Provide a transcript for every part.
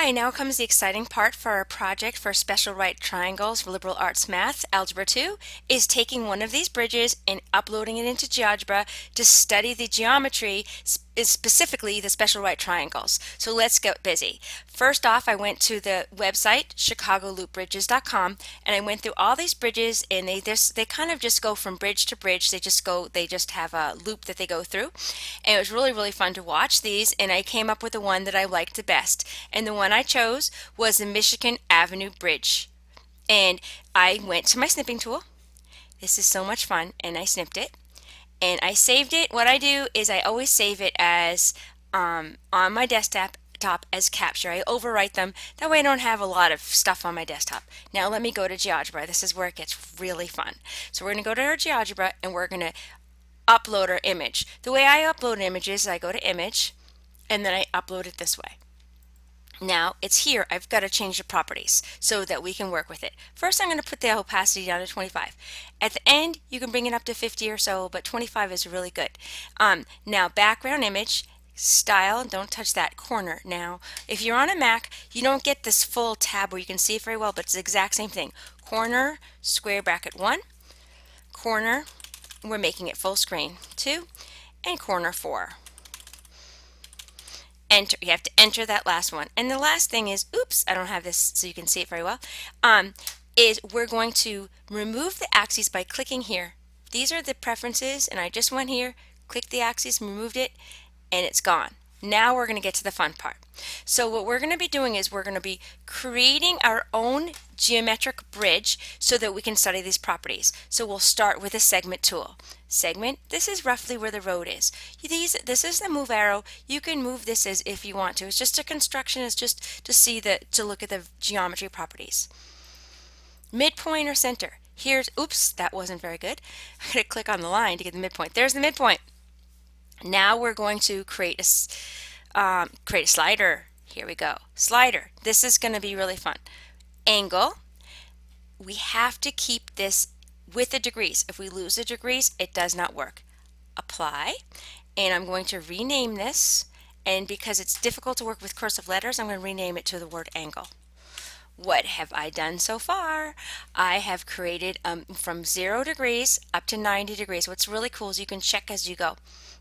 Hi, now comes the exciting part for our project for special right triangles for liberal arts math. Algebra 2 is taking one of these bridges and uploading it into Geogebra to study the geometry, specifically the special right triangles. So let's get busy. First off, I went to the website chicagoloopbridges.com and I went through all these bridges, and they kind of just go from bridge to bridge. They just have a loop that they go through. And it was really fun to watch these, and I came up with the one that I liked the best. And the one I chose was the Michigan Avenue Bridge. And I went to my snipping tool. This is so much fun, and I snipped it. And I saved it. What I do is I always save it as on my desktop as capture. I overwrite them. That way I don't have a lot of stuff on my desktop. Now let me go to GeoGebra. This is where it gets really fun. So we're going to go to our GeoGebra and we're going to upload our image. The way I upload images, I go to image and then I upload it this way. Now it's here. I've got to change the properties so that we can work with it. First, I'm going to put the opacity down to 25. At the end, you can bring it up to 50 or so, but 25 is really good. Now background image, style, don't touch that corner. Now, if you're on a Mac, you don't get this full tab where you can see it very well, but it's the exact same thing. Corner, square bracket 1, corner, we're making it full screen 2, and corner 4. Enter. You have to enter that last one. And the last thing is, oops, I don't have this so you can see it very well, is we're going to remove the axes by clicking here. These are the preferences, and I just went here, clicked the axes, removed it, and it's gone. Now we're going to get to the fun part. So what we're going to be doing is we're going to be creating our own geometric bridge so that we can study these properties. So we'll start with a segment tool. Segment, this is roughly where the road is. This is the move arrow. You can move this as if you want to. It's just a construction. It's just to look at the geometry properties. Midpoint or center. Here's, oops, that wasn't very good. I'm going to click on the line to get the midpoint. There's the midpoint. Now we're going to create a slider. Here we go. Slider. This is going to be really fun. Angle. We have to keep this with the degrees. If we lose the degrees, it does not work. Apply. And I'm going to rename this. And because it's difficult to work with cursive letters, I'm going to rename it to the word angle. What have I done so far? I have created from 0 degrees up to 90 degrees. What's really cool is you can check as you go.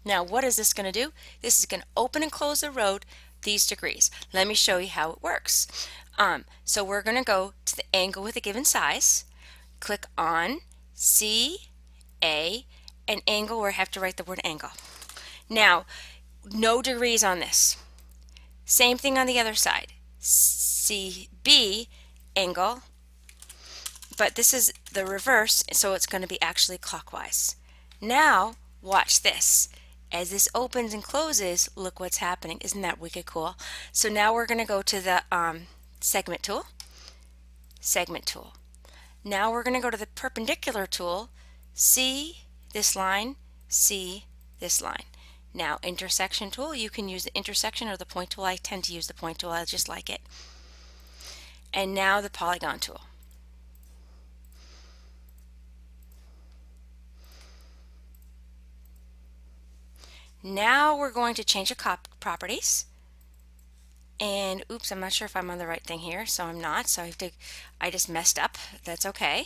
Now, what is this going to do? This is going to open and close the road these degrees. Let me show you how it works. So we're going to go to the angle with a given size, click on C, A, and angle where I have to write the word angle. Now, no degrees on this. Same thing on the other side. CB, angle, but this is the reverse, so it's going to be actually clockwise. Now, watch this. As this opens and closes, look what's happening. Isn't that wicked cool? So now we're going to go to the segment tool. Segment tool. Now we're going to go to the perpendicular tool. See this line, see this line. Now intersection tool, you can use the intersection or the point tool. I tend to use the point tool. I just like it. And now the polygon tool. Now we're going to change the properties. And oops, I'm not sure if I'm on the right thing here, so I'm not. So I just messed up. That's okay.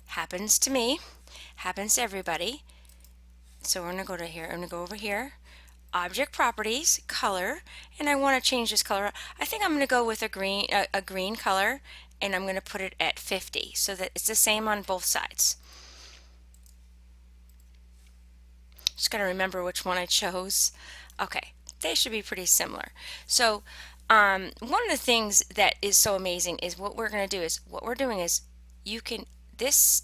Happens to me. Happens to everybody. So we're going to go to here. I'm going to go over here. Object properties, color, and I want to change this color. I think I'm going to go with a green color, and I'm going to put it at 50 so that it's the same on both sides. Just got to remember which one I chose. Okay, they should be pretty similar. So one of the things that is so amazing is what we're going to do is this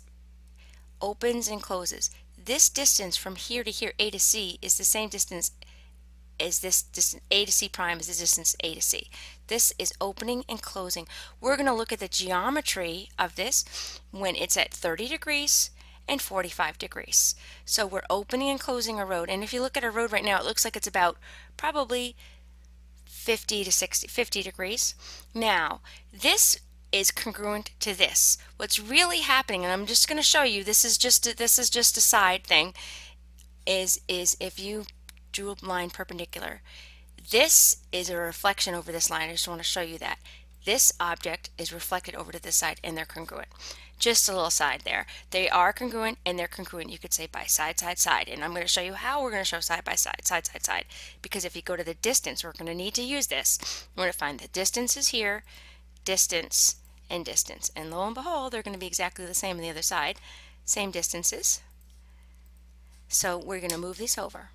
opens and closes. This distance from here to here, A to C, is the same distance as this distance. A to C prime is the distance A to C. This is opening and closing. We're going to look at the geometry of this when it's at 30 degrees and 45 degrees. So we're opening and closing a road, and if you look at a road right now, it looks like it's about probably 50 degrees. Now, this is congruent to this. What's really happening, and I'm just going to show you, this is just a side thing, is if you drew a line perpendicular, This is a reflection over this line. I just want to show you that. This object is reflected over to this side and they're congruent. Just a little side there. They are congruent and they're congruent. You could say by side, side, side. And I'm going to show you how we're going to show side by side, side, side, side. Because if you go to the distance, we're going to need to use this. We're going to find the distances here, distance, and distance. And lo and behold, they're going to be exactly the same on the other side. Same distances. So we're going to move these over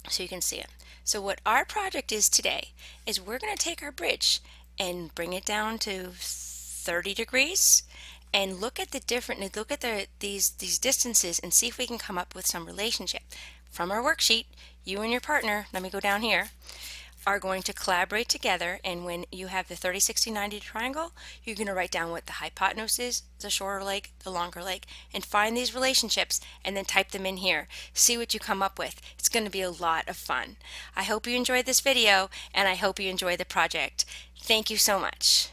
so you can see it. So what our project is today is we're going to take our bridge and bring it down to 30 degrees and look at these distances and see if we can come up with some relationship. From our worksheet, you and your partner, let me go down here, are going to collaborate together, and when you have the 30, 60, 90 triangle, you're going to write down what the hypotenuse is, the shorter leg, the longer leg, and find these relationships and then type them in here. See what you come up with. It's going to be a lot of fun. I hope you enjoyed this video and I hope you enjoy the project. Thank you so much.